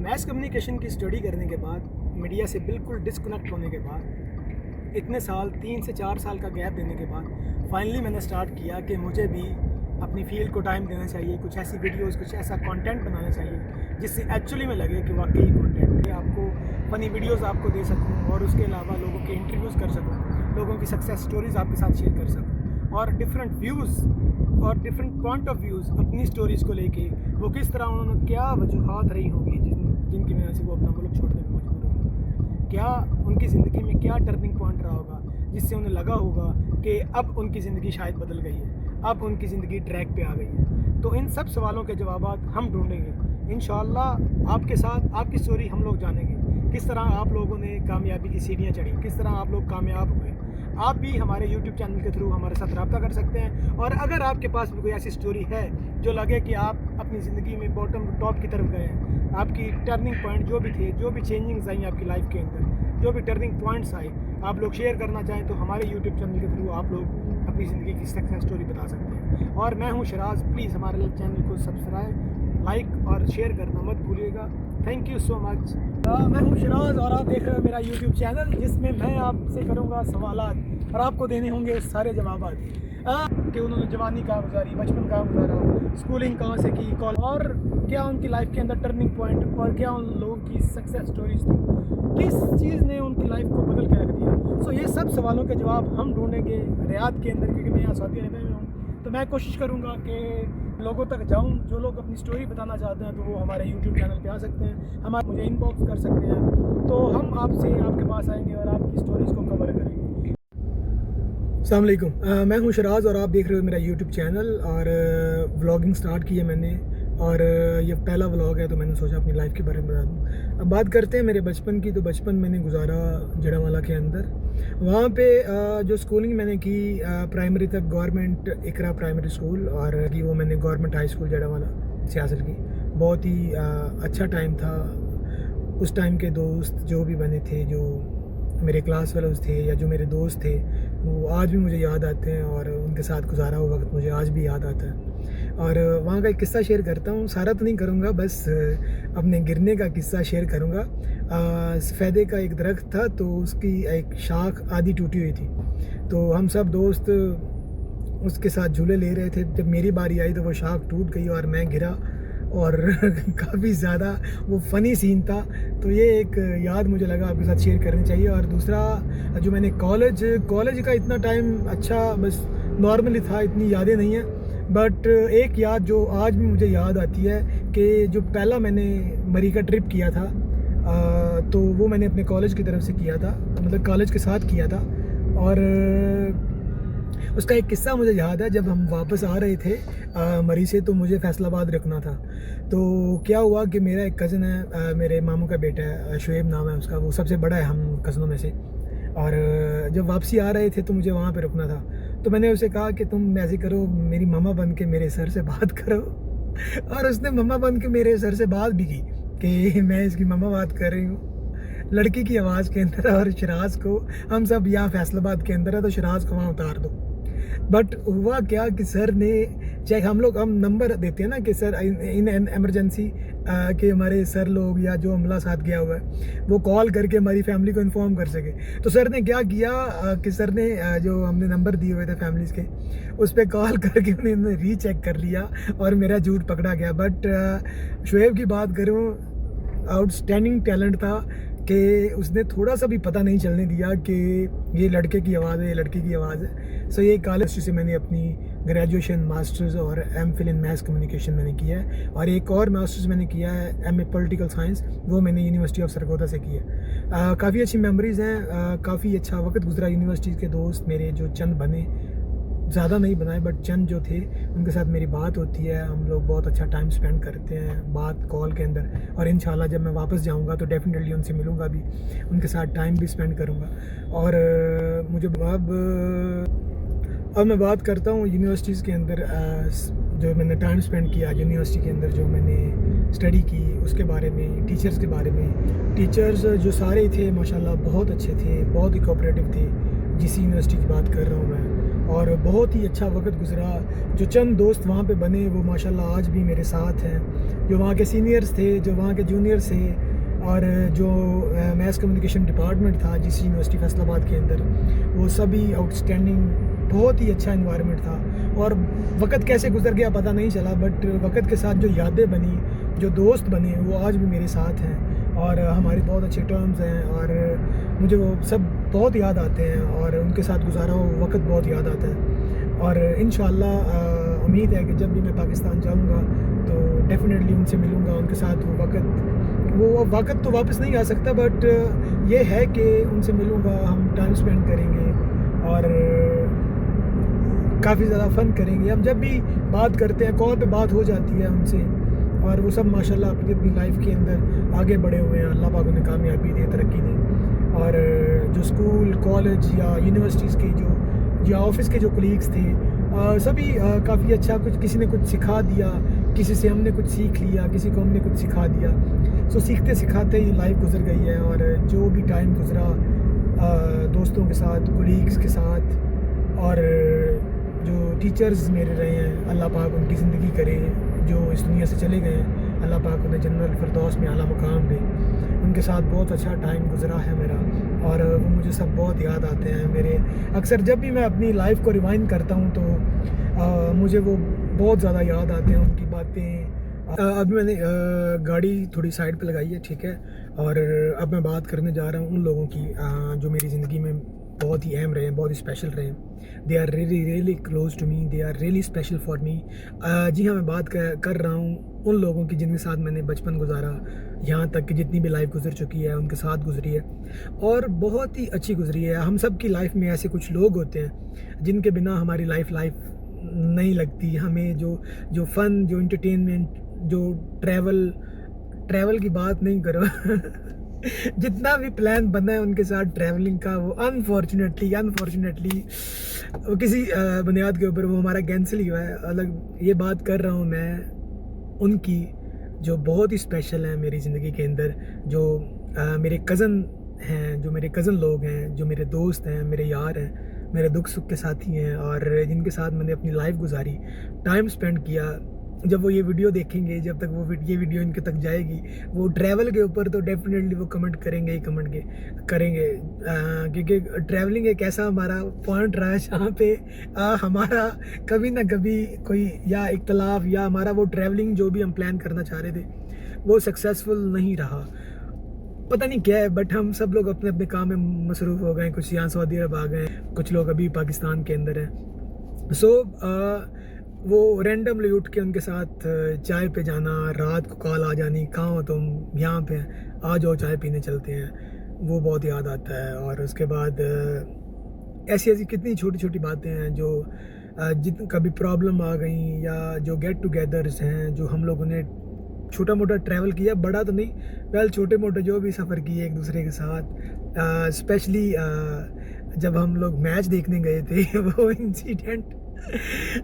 Mess communication की study करने के बाद, मीडिया से बिल्कुल डिस्कनेक्ट होने के बाद, इतने साल 3 से 4 साल का गैप देने के बाद फाइनली मैंने स्टार्ट किया कि मुझे भी अपनी फील्ड को टाइम देना चाहिए। कुछ ऐसी वीडियोस, कुछ ऐसा कंटेंट बनाना चाहिए जिससे एक्चुअली में लगे कि वाकई कंटेंट है। आपको फ़नी वीडियोस आपको दे सकूं और उसके अलावा लोगों के इंटरव्यूज़ कर सकूं, लोगों की सक्सेस स्टोरीज़ आपके साथ शेयर कर सकूं और डिफरेंट व्यूज़ और डिफरेंट पॉइंट ऑफ व्यूज़ अपनी स्टोरीज़ को लेके वो किस तरह उन्होंने क्या वजूहात रही होंगी जिनकी वजह से वो अपना मुल्क छोड़ने पर मजबूर होंगे, क्या उनकी ज़िंदगी में क्या टर्निंग पॉइंट रहा होगा जिससे उन्हें लगा होगा कि अब उनकी ज़िंदगी शायद बदल गई है, अब उनकी ज़िंदगी ट्रैक पे आ गई है। तो इन सब सवालों के जवाब हम ढूंढेंगे इंशाअल्लाह। आपके साथ आपकी स्टोरी हम लोग जानेंगे, किस तरह आप लोगों ने कामयाबी की सीढ़ियाँ चढ़ी, किस तरह आप लोग कामयाब हुए। आप भी हमारे YouTube चैनल के थ्रू हमारे साथ रब्ता कर सकते हैं। और अगर आपके पास भी कोई ऐसी स्टोरी है जो लगे कि आप अपनी ज़िंदगी में बॉटम टू टॉप की तरफ गए हैं, आपकी टर्निंग पॉइंट जो भी थे, जो भी चेंजिंग्स आई आपकी लाइफ के अंदर, जो भी टर्निंग पॉइंट्स आए, आप लोग शेयर करना चाहें तो हमारे YouTube चैनल के थ्रू आप लोग अपनी ज़िंदगी की सक्सेस स्टोरी बता सकते हैं। और मैं हूँ शराज, प्लीज़ हमारे चैनल को सब्सक्राइब, लाइक और शेयर करना मत भूलिएगा। Thank you so much. मैं हूँ शराज और आप देख रहे हो मेरा YouTube चैनल, जिसमें मैं आपसे करूँगा सवालात और आपको देने होंगे सारे जवाबात कि उन्होंने जवानी कहाँ गुजारी, बचपन कहाँ गुजारा, स्कूलिंग कहाँ से की, कॉल, और क्या उनकी लाइफ के अंदर टर्निंग पॉइंट और क्या उन लोगों की सक्सेस स्टोरीज थी, किस चीज़ ने उनकी लाइफ को बदल के रख दिया। सो ये सब सवालों के जवाब हम ढूंढेंगे रियाद के अंदर, क्योंकि मैं यहाँ सऊदी अरब में हूँ। तो मैं कोशिश करूँगा कि लोगों तक जाऊँ। जो लोग अपनी स्टोरी बताना चाहते हैं तो वो हमारे YouTube चैनल पे आ सकते हैं, हमारे मुझे इनबॉक्स कर सकते हैं, तो हम आपसे आपके पास आएंगे और आपकी स्टोरीज़ को कवर करेंगे। अस्सलाम वालेकुम, मैं हूँ शराज और आप देख रहे हो मेरा YouTube चैनल। और व्लॉगिंग स्टार्ट की है मैंने, और ये पहला व्लॉग है तो मैंने सोचा अपनी लाइफ के बारे में बता दूँ। अब बात करते हैं मेरे बचपन की। तो बचपन मैंने गुजारा जड़ावाला के अंदर। वहाँ पे जो स्कूलिंग मैंने की प्राइमरी तक गवर्नमेंट इकरा प्राइमरी स्कूल, और कि वो मैंने गवर्नमेंट हाई स्कूल जड़ावाला से हासिल की। बहुत ही अच्छा टाइम था। उस टाइम के दोस्त जो भी बने थे, जो मेरे क्लास फेलोज थे या जो मेरे दोस्त थे, वो आज भी मुझे याद आते हैं और उनके साथ गुजारा हुआ वक्त मुझे आज भी याद आता है। और वहाँ का एक किस्सा शेयर करता हूँ, सारा तो नहीं करूँगा, बस अपने गिरने का किस्सा शेयर करूँगा। सफ़ेदे का एक दरख्त था, तो उसकी एक शाख आधी टूटी हुई थी। तो हम सब दोस्त उसके साथ झूले ले रहे थे। जब मेरी बारी आई तो वो शाख टूट गई और मैं गिरा, और काफ़ी ज़्यादा वो फ़नी सीन था। तो ये एक याद मुझे लगा आपके साथ शेयर करनी चाहिए। और दूसरा, जो मैंने कॉलेज का इतना टाइम अच्छा बस नॉर्मली था, इतनी यादें नहीं हैं। बट एक याद जो आज भी मुझे याद आती है कि जो पहला मैंने मरी का ट्रिप किया था, तो वो मैंने अपने कॉलेज की तरफ से किया था, मतलब कॉलेज के साथ किया था। और उसका एक किस्सा मुझे याद है। जब हम वापस आ रहे थे मरी से, तो मुझे फैसलाबाद रुकना था। तो क्या हुआ कि मेरा एक कज़न है, मेरे मामू का बेटा है, शुएब नाम है उसका, वो सबसे बड़ा है हम कज़नों में से। और जब वापसी आ रहे थे तो मुझे वहाँ पे रुकना था। तो मैंने उसे कहा कि तुम ऐसे करो, मेरी मम्मा बन के मेरे सर से बात करो। और उसने मम्मा बन के मेरे सर से बात भी की कि मैं इसकी मम्मा बात कर रही हूँ, लड़की की आवाज़ के अंदर। और शराज को, हम सब यहाँ फैसलाबाद के अंदर है, तो शराज को वहाँ उतार दो। बट हुआ क्या कि सर ने, चाहे हम नंबर देते हैं ना कि सर इन एमरजेंसी के हमारे सर लोग या जो हमला साथ गया हुआ है वो कॉल करके हमारी फैमिली को इन्फॉर्म कर सके। तो सर ने क्या किया कि सर ने जो हमने नंबर दिए हुए थे फैमिलीज़ के, उस पर कॉल करके उन्होंने रीचेक कर लिया और मेरा झूठ पकड़ा गया। बट शुएब की बात करूँ, आउटस्टैंडिंग टैलेंट था कि उसने थोड़ा सा भी पता नहीं चलने दिया कि ये लड़के की आवाज़ है, ये लड़की की आवाज़ है। सो ये कॉलेज से मैंने अपनी ग्रेजुएशन, मास्टर्स और एमफिल इन मैस कम्युनिकेशन मैंने किया है। और एक और मास्टर्स मैंने किया है एमए पॉलिटिकल साइंस, वो मैंने यूनिवर्सिटी ऑफ सरगोदा से किया है। काफ़ी अच्छी मेमोरीज़ हैं, काफ़ी अच्छा वक्त गुजरा। यूनिवर्सिटी के दोस्त मेरे जो चंद बने, ज़्यादा नहीं बनाए बट चंद जो थे, उनके साथ मेरी बात होती है। हम लोग बहुत अच्छा टाइम स्पेंड करते हैं बात कॉल के अंदर। और इंशाल्लाह जब मैं वापस जाऊंगा तो डेफिनेटली उनसे मिलूंगा भी, उनके साथ टाइम भी स्पेंड करूंगा। और मुझे अब मैं बात करता हूँ यूनिवर्सिटीज़ के अंदर जो मैंने टाइम स्पेंड किया यूनिवर्सिटी के अंदर, जो मैंने स्टडी की उसके बारे में, टीचर्स के बारे में। टीचर्स जो सारे थे माशाल्लाह बहुत अच्छे थे, बहुत ही कोऑपरेटिव थे। जिस यूनिवर्सिटी की बात कर रहा हूँ मैं, और बहुत ही अच्छा वक्त गुजरा। जो चंद दोस्त वहाँ पे बने वो माशाल्लाह आज भी मेरे साथ हैं। जो वहाँ के सीनियर्स थे, जो वहाँ के जूनियर्स थे, और जो मैस कम्युनिकेशन डिपार्टमेंट था जिस यूनिवर्सिटी फैसलाबाद के अंदर, वो सभी आउटस्टैंडिंग, बहुत ही अच्छा इन्वायरमेंट था। और वक्त कैसे गुजर गया पता नहीं चला, बट वक्त के साथ जो यादें बनी, जो दोस्त बने, वो आज भी मेरे साथ हैं और हमारे बहुत अच्छे टर्म्स हैं और मुझे वो सब बहुत याद आते हैं और उनके साथ गुजारा हुआ वक्त बहुत याद आता है। और इंशाअल्लाह उम्मीद है कि जब भी मैं पाकिस्तान जाऊंगा तो डेफ़िनेटली उनसे मिलूंगा, उनके साथ वो वक्त तो वापस नहीं आ सकता, बट ये है कि उनसे मिलूंगा, हम टाइम स्पेंड करेंगे और काफ़ी ज़्यादा फ़न करेंगे। हम जब भी बात करते हैं, कॉल पे बात हो जाती है उनसे, और वो सब माशाल्लाह अपनी अपनी लाइफ के अंदर आगे बढ़े हुए हैं। अल्लाह पाक उन्हें कामयाबी दे, तरक्की दे। और जो स्कूल, कॉलेज या यूनिवर्सिटीज़ के जो ऑफिस के जो कलीग्स थे, सभी काफ़ी अच्छा, कुछ किसी ने कुछ सिखा दिया, किसी से हमने कुछ सीख लिया, किसी को हमने कुछ सिखा दिया। सो सीखते सिखाते ही लाइफ गुजर गई है। और जो भी टाइम गुजरा दोस्तों के साथ, कोलीग्स के साथ, और जो टीचर्स मेरे रहे हैं, अल्लाह पाक उनकी ज़िंदगी करे। जो इस दुनिया से चले गए हैं, अल्लाह पाक उन्हें जन्नत फिरदौस में आला मुकाम दे। उनके साथ बहुत अच्छा टाइम गुजरा है मेरा और वो मुझे सब बहुत याद आते हैं। मेरे अक्सर जब भी मैं अपनी लाइफ को रिवाइंड करता हूँ तो मुझे वो बहुत ज़्यादा याद आते हैं, उनकी बातें। अभी मैंने गाड़ी थोड़ी साइड पे लगाई है, ठीक है। और अब मैं बात करने जा रहा हूँ उन लोगों की जो मेरी ज़िंदगी में बहुत ही अहम रहे हैं, बहुत ही स्पेशल रहे हैं। They are really close to me, they are really special for me. जी हाँ, मैं बात कर रहा हूँ उन लोगों की जिनके साथ मैंने बचपन गुजारा, यहाँ तक कि जितनी भी लाइफ गुजर चुकी है उनके साथ गुजरी है और बहुत ही अच्छी गुजरी है। हम सब की लाइफ में ऐसे कुछ लोग होते हैं जिनके बिना हमारी लाइफ नहीं लगती। हमें जो फ़न, जो इंटरटेनमेंट, जो ट्रैवल की बात नहीं करो जितना भी प्लान बना है उनके साथ ट्रैवलिंग का, वो अनफॉर्चुनेटली वो किसी बुनियाद के ऊपर वो हमारा कैंसिल ही हुआ है। अलग ये बात कर रहा हूँ मैं उनकी जो बहुत ही स्पेशल है मेरी ज़िंदगी के अंदर, जो मेरे कज़न हैं, जो मेरे कज़न लोग हैं, जो मेरे दोस्त हैं, मेरे यार हैं, मेरे दुख सुख के साथी हैं और जिनके साथ मैंने अपनी लाइफ गुजारी, टाइम स्पेंड किया। जब वो ये वीडियो देखेंगे, जब तक ये वीडियो इनके तक जाएगी, वो ट्रैवल के ऊपर तो डेफिनेटली वो कमेंट करेंगे क्योंकि ट्रैवलिंग एक ऐसा हमारा पॉइंट रहा है जहाँ पे हमारा कभी ना कभी कोई या इख्तलाफ या हमारा वो ट्रैवलिंग जो भी हम प्लान करना चाह रहे थे वो सक्सेसफुल नहीं रहा। पता नहीं क्या है, बट हम सब लोग अपने अपने काम में मसरूफ़ हो गए। कुछ यहाँ सऊदी अरब आ गए, कुछ लोग अभी पाकिस्तान के अंदर हैं। सो वो रैंडमली उठ के उनके साथ चाय पे जाना, रात को कॉल आ जानी, कहाँ हो तुम, यहाँ पे आ जाओ चाय पीने चलते हैं, वो बहुत याद आता है। और उसके बाद ऐसी कितनी छोटी छोटी बातें हैं जो कभी प्रॉब्लम आ गई या जो गेट टुगेदर्स हैं, जो हम लोगों ने छोटा मोटा ट्रैवल किया, बड़ा तो नहीं, वेल छोटे मोटे जो भी सफ़र किए एक दूसरे के साथ। स्पेशली जब हम लोग मैच देखने गए थे वो इंसिडेंट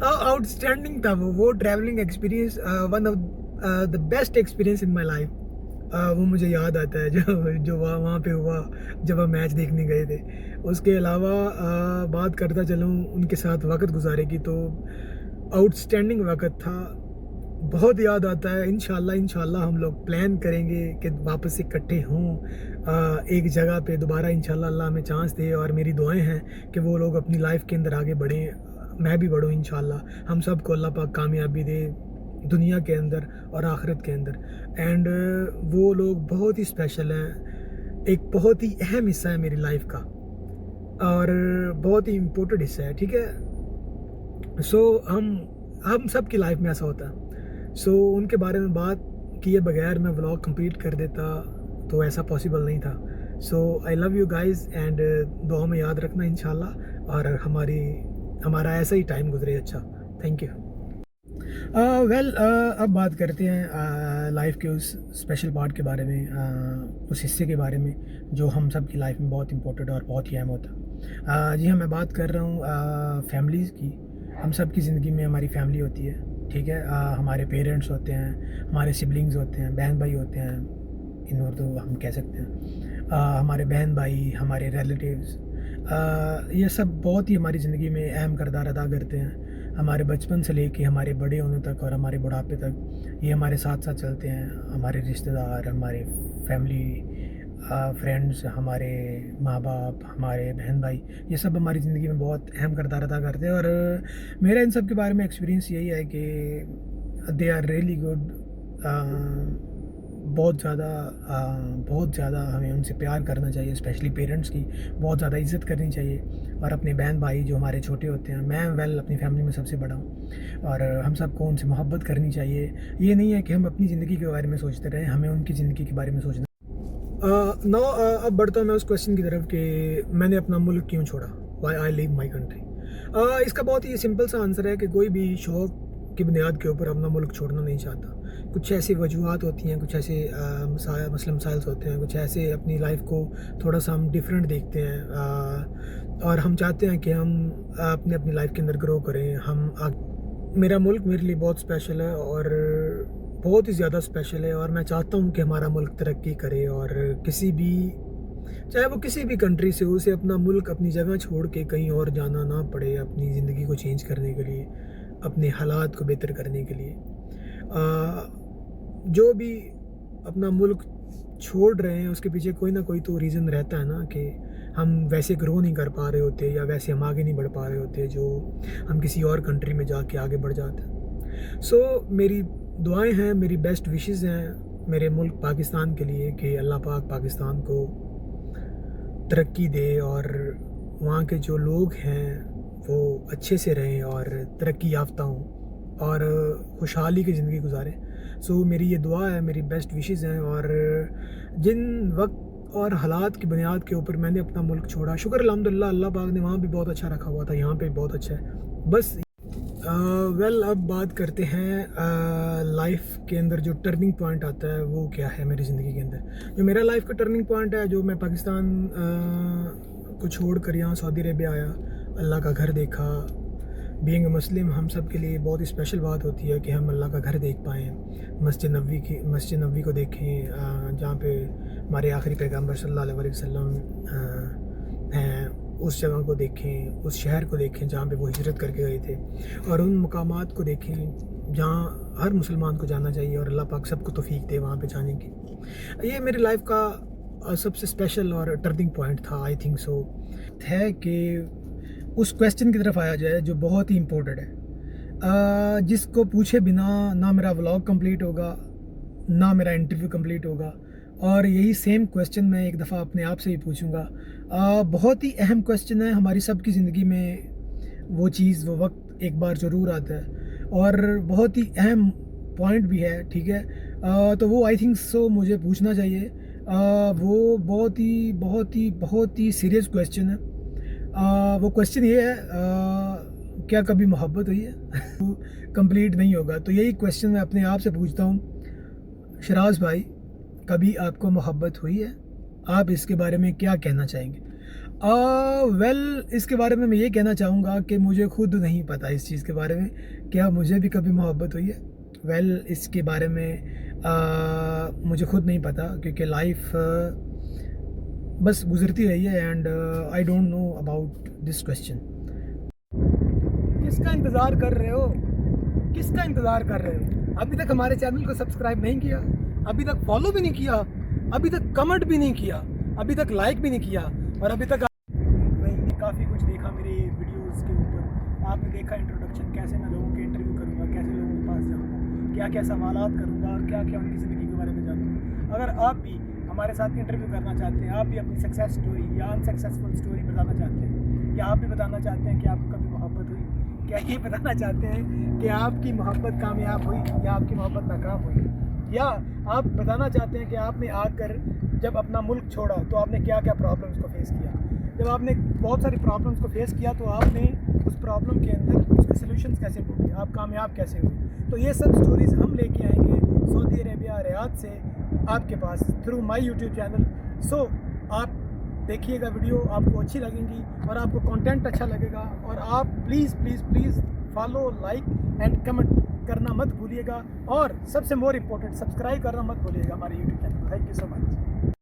आउटस्टैंडिंग था। वो travelling experience one of the best experience in my life. वो मुझे याद आता है जो वहाँ पे हुआ जब हम मैच देखने गए थे। उसके अलावा बात करता चलूँ उनके साथ वक्त गुजारे की, तो आउटस्टैंडिंग वक्त था, बहुत याद आता है। इंशाल्लाह हम लोग प्लान करेंगे कि वापस से इकट्ठे हों एक जगह पे दोबारा। इंशाल्लाह अल्लाह हमें चांस दे और मेरी दुआएं हैं कि वो लोग अपनी लाइफ के अंदर आगे बढ़ें, मैं भी बढ़ूँ इंशाल्लाह। हम सब को अल्लाह पाक कामयाबी दे दुनिया के अंदर और आखिरत के अंदर। एंड वो लोग बहुत ही स्पेशल हैं, एक बहुत ही अहम हिस्सा है मेरी लाइफ का और बहुत ही इम्पोर्टेंट हिस्सा है, ठीक है। सो हम सब की लाइफ में ऐसा होता है। सो उनके बारे में बात किए बगैर मैं व्लॉग कंप्लीट कर देता तो ऐसा पॉसिबल नहीं था। So I love you guys and दुआ में याद रखना इंशाल्लाह, और हमारा ऐसा ही टाइम गुजरे अच्छा। Thank you. अब बात करते हैं लाइफ के उस स्पेशल पार्ट के बारे में, उस हिस्से के बारे में जो हम सब की लाइफ में बहुत इंपॉर्टेंट और बहुत ही अहम होता है। जी हाँ, मैं बात कर रहा हूँ फैमिलीज़ की। हम सब की ज़िंदगी में हमारी फैमिली होती है, ठीक है। हमारे पेरेंट्स होते हैं, हमारे सिबलिंग्स होते हैं, बहन भाई होते हैं, इन उर्दू हम कह सकते हैं। हमारे बहन भाई, हमारे रिलेटिव्स, ये सब बहुत ही हमारी ज़िंदगी में अहम किरदार अदा करते हैं। हमारे बचपन से लेके हमारे बड़े होने तक और हमारे बुढ़ापे तक ये हमारे साथ साथ चलते हैं। हमारे रिश्तेदार, हमारे फैमिली, फ्रेंड्स, हमारे माँ बाप, हमारे बहन भाई, ये सब हमारी ज़िंदगी में बहुत अहम किरदार अदा करते हैं। और मेरा इन सब के बारे में एक्सपीरियंस यही है कि दे आर रियली गुड। बहुत ज़्यादा हमें उनसे प्यार करना चाहिए, स्पेशली पेरेंट्स की बहुत ज़्यादा इज़्ज़त करनी चाहिए। और अपने बहन भाई जो हमारे छोटे होते हैं, मैं अपनी फैमिली में सबसे बड़ा हूँ और हम सबको उनसे मोहब्बत करनी चाहिए। ये नहीं है कि हम अपनी ज़िंदगी के बारे में सोचते रहें, हमें उनकी ज़िंदगी के बारे में सोचना। अब बढ़ता हूँ मैं उस क्वेश्चन की तरफ कि मैंने अपना मुल्क क्यों छोड़ा, why I leave my country. इसका बहुत ही सिंपल सा आंसर है कि कोई भी शौक़ की बुनियाद के ऊपर अपना मुल्क छोड़ना नहीं चाहता। कुछ ऐसी वजूहात होती हैं, कुछ ऐसे मसले मसाइल होते हैं, कुछ ऐसे अपनी लाइफ को थोड़ा सा हम डिफरेंट देखते हैं और हम चाहते हैं कि हम अपनी लाइफ के अंदर ग्रो करें। मेरा मुल्क मेरे लिए बहुत स्पेशल है और बहुत ही ज़्यादा स्पेशल है और मैं चाहता हूँ कि हमारा मुल्क तरक्की करे और चाहे वो किसी भी कंट्री से हो, उसे अपना मुल्क, अपनी जगह छोड़ के कहीं और जाना ना पड़े अपनी ज़िंदगी को चेंज करने के लिए, अपने हालात को बेहतर करने के लिए। जो भी अपना मुल्क छोड़ रहे हैं उसके पीछे कोई ना कोई तो रीज़न रहता है ना, कि हम वैसे ग्रो नहीं कर पा रहे होते या वैसे हम आगे नहीं बढ़ पा रहे होते जो हम किसी और कंट्री में जाके आगे बढ़ जाते हैं। सो मेरी दुआएं हैं, मेरी बेस्ट विशेस हैं मेरे मुल्क पाकिस्तान के लिए कि अल्लाह पाक पाकिस्तान को तरक्की दे और वहाँ के जो लोग हैं वो अच्छे से रहें और तरक्की याफ्ता हों और खुशहाली की ज़िंदगी गुजारें। सो मेरी ये दुआ है, मेरी बेस्ट विशेस हैं। और जिन वक्त और हालात की बुनियाद के ऊपर मैंने अपना मुल्क छोड़ा, शुक्र अल्हम्दुलिल्लाह, अल्लाह पाक ने वहाँ भी बहुत अच्छा रखा हुआ था, यहाँ पे भी बहुत अच्छा है। बस अब बात करते हैं लाइफ के अंदर जो टर्निंग पॉइंट आता है वो क्या है मेरी ज़िंदगी के अंदर। जो मेरा लाइफ का टर्निंग पॉइंट है, जो मैं पाकिस्तान को छोड़ कर यहाँ सऊदी अरेबिया आया, अल्लाह का घर देखा। बीइंग मुस्लिम हम सब के लिए बहुत ही स्पेशल बात होती है कि हम अल्लाह का घर देख पाएँ, मस्जिद नबवी को देखें जहाँ पे हमारे आखिरी पैगम्बर सल्लल्लाहु अलैहि वसल्लम हैं, उस जगह को देखें, उस शहर को देखें जहाँ पे वो हिजरत करके गए थे और उन मकामात को देखें जहाँ हर मुसलमान को जाना चाहिए और अल्लाह पाक सबको तौफीक दे वहाँ पे जाने की। ये मेरी लाइफ का सबसे स्पेशल और टर्निंग पॉइंट था, आई थिंक सो है। कि उस क्वेश्चन की तरफ आया जाए जो बहुत ही इम्पोर्टेंट है, जिसको पूछे बिना ना मेरा व्लॉग कंप्लीट होगा, ना मेरा इंटरव्यू कंप्लीट होगा। और यही सेम क्वेश्चन मैं एक दफ़ा अपने आप से ही पूछूंगा। बहुत ही अहम क्वेश्चन है हमारी सब की ज़िंदगी में, वो चीज़, वो वक्त एक बार ज़रूर आता है और बहुत ही अहम पॉइंट भी है, ठीक है। तो वो आई थिंक सो मुझे पूछना चाहिए। वो बहुत ही सीरियस क्वेश्चन है। वो क्वेश्चन ये है, क्या कभी मोहब्बत हुई है? कंप्लीट नहीं होगा तो यही क्वेश्चन मैं अपने आप से पूछता हूँ। शराज भाई, कभी आपको मोहब्बत हुई है? आप इसके बारे में क्या कहना चाहेंगे? इसके बारे में मैं ये कहना चाहूँगा कि मुझे खुद नहीं पता इस चीज़ के बारे में, क्या मुझे भी कभी मोहब्बत हुई है? इसके बारे में मुझे खुद नहीं पता क्योंकि लाइफ बस गुजरती रही है and I don't know about this question. किसका इंतज़ार कर रहे हो? किसका इंतज़ार कर रहे हो? अभी तक हमारे चैनल को सब्सक्राइब नहीं किया, अभी तक फॉलो भी नहीं किया, अभी तक कमेंट भी नहीं किया, अभी तक लाइक भी नहीं किया और अभी तक नहीं। काफ़ी कुछ देखा मेरे वीडियोस के ऊपर, आपने देखा इंट्रोडक्शन, कैसे मैं लोगों के इंटरव्यू करूँगा, कैसे लोगों के पास जाऊँगा, क्या क्या सवालात करूँगा और क्या क्या उनकी ज़िंदगी के बारे में जानूँगा। अगर आप भी हमारे साथ इंटरव्यू करना चाहते हैं, आप भी अपनी सक्सेस स्टोरी या अनसक्सेसफुल स्टोरी बताना चाहते हैं, या आप भी बताना चाहते हैं कि आपको कभी मोहब्बत हुई, क्या ये बताना चाहते हैं कि आपकी मोहब्बत कामयाब हुई या आपकी मोहब्बत नाकाम हुई, या आप बताना चाहते हैं कि आपने आकर जब अपना मुल्क छोड़ा तो आपने क्या क्या प्रॉब्लम्स को फेस किया, जब आपने बहुत सारी प्रॉब्लम्स को फेस किया तो आपने उस प्रॉब्लम के अंदर उसके सलूशंस कैसे ढूंढे, आप कामयाब कैसे हुए। तो ये सब स्टोरीज़ हम लेके आएंगे सऊदी अरेबिया रियाद से आपके पास through my YouTube channel. So आप देखिएगा, वीडियो आपको अच्छी लगेंगी और आपको कंटेंट अच्छा लगेगा और आप please follow, like and comment करना मत भूलिएगा और सबसे मोर इम्पोर्टेंट सब्सक्राइब करना मत भूलिएगा हमारे YouTube channel. Thank you so much.